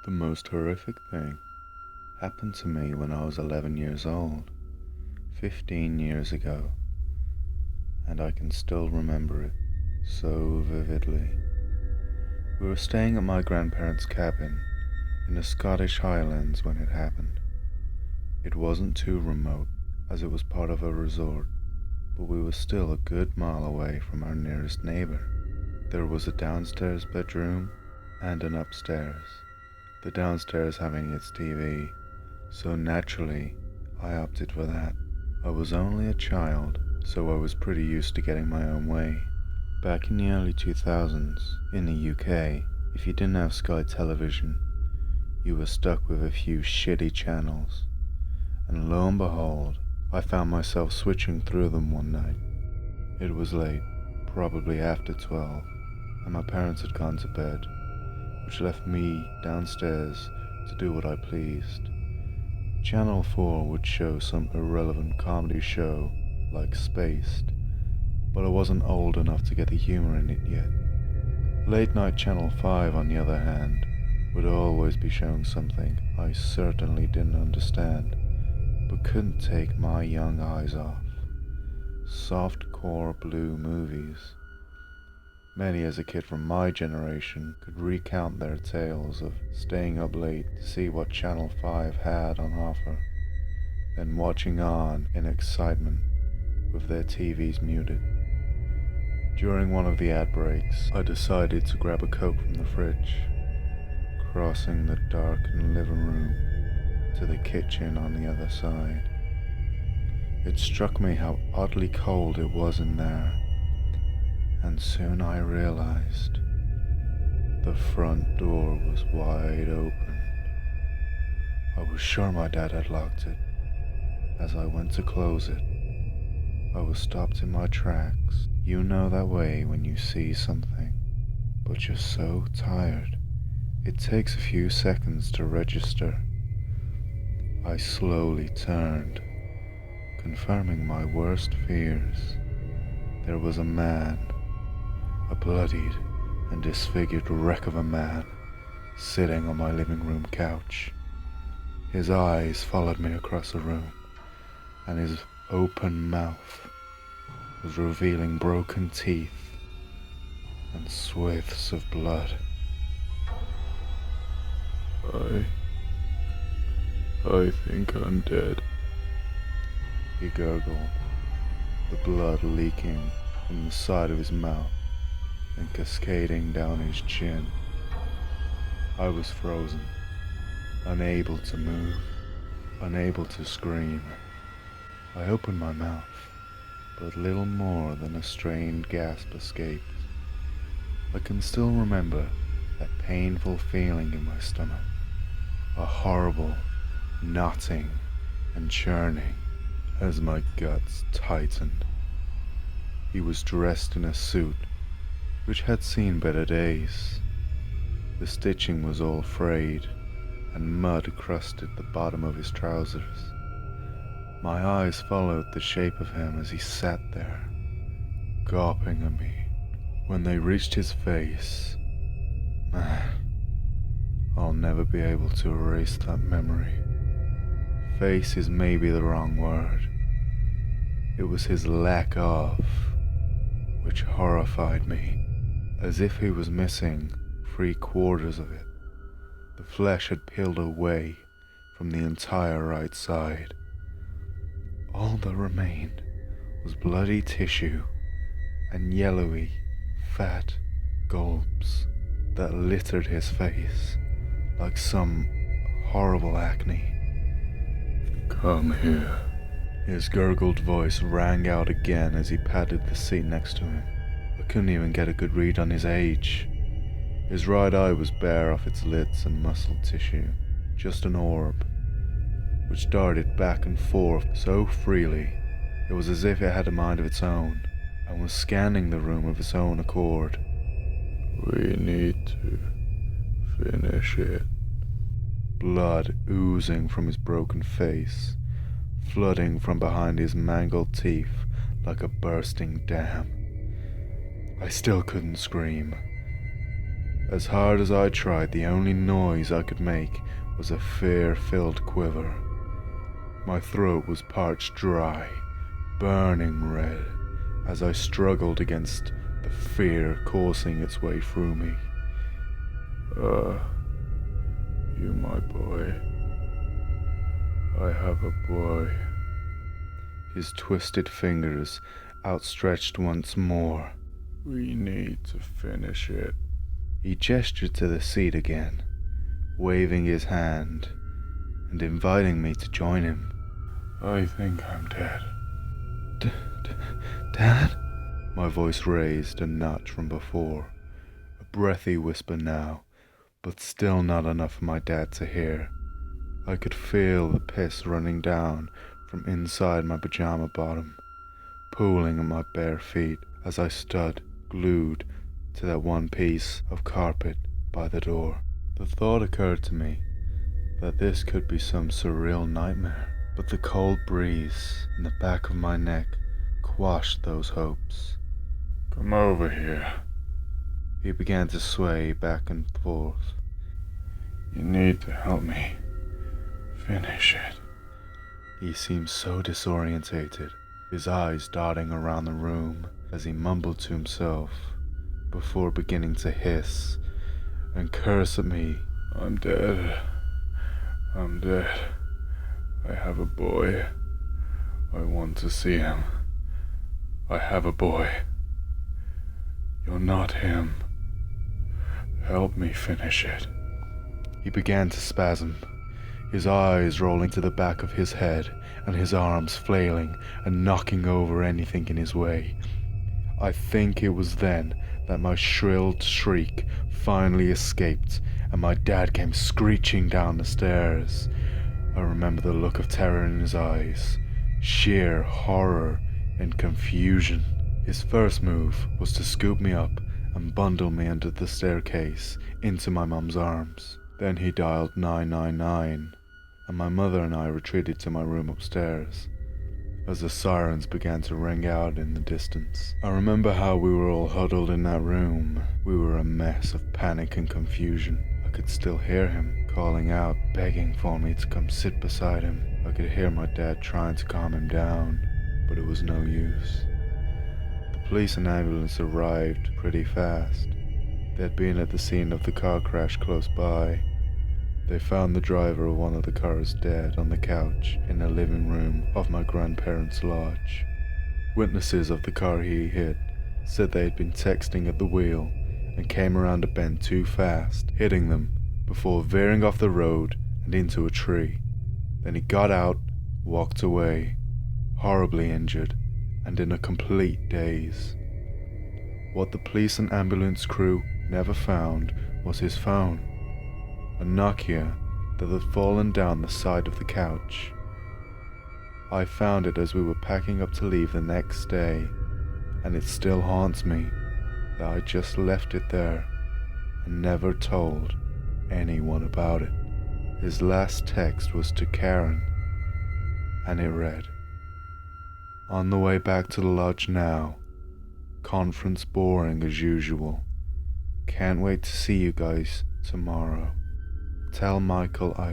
The most horrific thing happened to me when I was 11 years old, 15 years ago, and I can still remember it so vividly. We were staying at my grandparents' cabin in the Scottish Highlands when it happened. It wasn't too remote, as it was part of a resort, but we were still a good mile away from our nearest neighbor. There was a downstairs bedroom and an upstairs, the downstairs having its TV, so naturally I opted for that. I was only a child, so I was pretty used to getting my own way. Back in the early 2000s, in the UK, if you didn't have Sky Television, you were stuck with a few shitty channels. And lo and behold, I found myself switching through them one night. It was late, probably after 12, and my parents had gone to bed, which left me downstairs to do what I pleased. Channel 4 would show some irrelevant comedy show like Spaced, but I wasn't old enough to get the humor in it yet. Late night Channel 5, on the other hand, would always be showing something I certainly didn't understand, but couldn't take my young eyes off. Soft-core blue movies. Many as a kid from my generation could recount their tales of staying up late to see what Channel 5 had on offer, then watching on in excitement with their TVs muted. During one of the ad breaks, I decided to grab a Coke from the fridge, crossing the darkened living room to the kitchen on the other side. It struck me how oddly cold it was in there, and soon I realized the front door was wide open. I was sure my dad had locked it. As I went to close it, I was stopped in my tracks. You know that way when you see something, but you're so tired, it takes a few seconds to register. I slowly turned, confirming my worst fears. There was a man, a bloodied and disfigured wreck of a man, sitting on my living room couch. His eyes followed me across the room, and his open mouth was revealing broken teeth and swathes of blood. I think I'm dead, he gurgled, the blood leaking from the side of his mouth and cascading down his chin. I was frozen, unable to move, unable to scream. I opened my mouth, but little more than a strained gasp escaped. I can still remember that painful feeling in my stomach, a horrible knotting and churning as my guts tightened. He was dressed in a suit which had seen better days. The stitching was all frayed, and mud crusted the bottom of his trousers. My eyes followed the shape of him as he sat there, gawping at me. When they reached his face, man, I'll never be able to erase that memory. Face is maybe the wrong word. It was his lack of, which horrified me, as if he was missing 3/4 of it. The flesh had peeled away from the entire right side. All that remained was bloody tissue and yellowy, fat gulps that littered his face like some horrible acne. Come here. His gurgled voice rang out again as he patted the seat next to him. I couldn't even get a good read on his age. His right eye was bare off its lids and muscle tissue, just an orb, which darted back and forth so freely it was as if it had a mind of its own and was scanning the room of its own accord. We need to finish it. Blood oozing from his broken face, flooding from behind his mangled teeth like a bursting dam. I still couldn't scream. As hard as I tried, the only noise I could make was a fear-filled quiver. My throat was parched dry, burning red, as I struggled against the fear coursing its way through me. You my boy. I have a boy. His twisted fingers outstretched once more. We need to finish it. He gestured to the seat again, waving his hand and inviting me to join him. I think I'm dead. Dad? My voice raised a notch from before, a breathy whisper now, but still not enough for my dad to hear. I could feel the piss running down from inside my pajama bottom, pooling at my bare feet as I stood glued to that one piece of carpet by the door. The thought occurred to me that this could be some surreal nightmare, but the cold breeze in the back of my neck quashed those hopes. Come over here. He began to sway back and forth. You need to help me finish it. He seemed so disorientated, his eyes darting around the room as he mumbled to himself before beginning to hiss and curse at me. I'm dead. I'm dead. I have a boy. I want to see him. I have a boy. You're not him. Help me finish it. He began to spasm, his eyes rolling to the back of his head and his arms flailing and knocking over anything in his way. I think it was then that my shrilled shriek finally escaped and my dad came screeching down the stairs. I remember the look of terror in his eyes, sheer horror and confusion. His first move was to scoop me up and bundle me under the staircase into my mum's arms. Then he dialed 999, and my mother and I retreated to my room upstairs as the sirens began to ring out in the distance. I remember how we were all huddled in that room. We were a mess of panic and confusion. I could still hear him calling out, begging for me to come sit beside him. I could hear my dad trying to calm him down, but it was no use. The police and ambulance arrived pretty fast. They had been at the scene of the car crash close by. They found the driver of one of the cars dead on the couch in the living room of my grandparents' lodge. Witnesses of the car he hit said they had been texting at the wheel and came around a bend too fast, hitting them before veering off the road and into a tree. Then he got out, walked away, horribly injured and in a complete daze. What the police and ambulance crew never found was his phone, a Nokia that had fallen down the side of the couch. I found it as we were packing up to leave the next day, and it still haunts me that I just left it there and never told anyone about it. His last text was to Karen, and it read, "On the way back to the lodge now. Conference boring as usual. Can't wait to see you guys tomorrow. Tell Michael I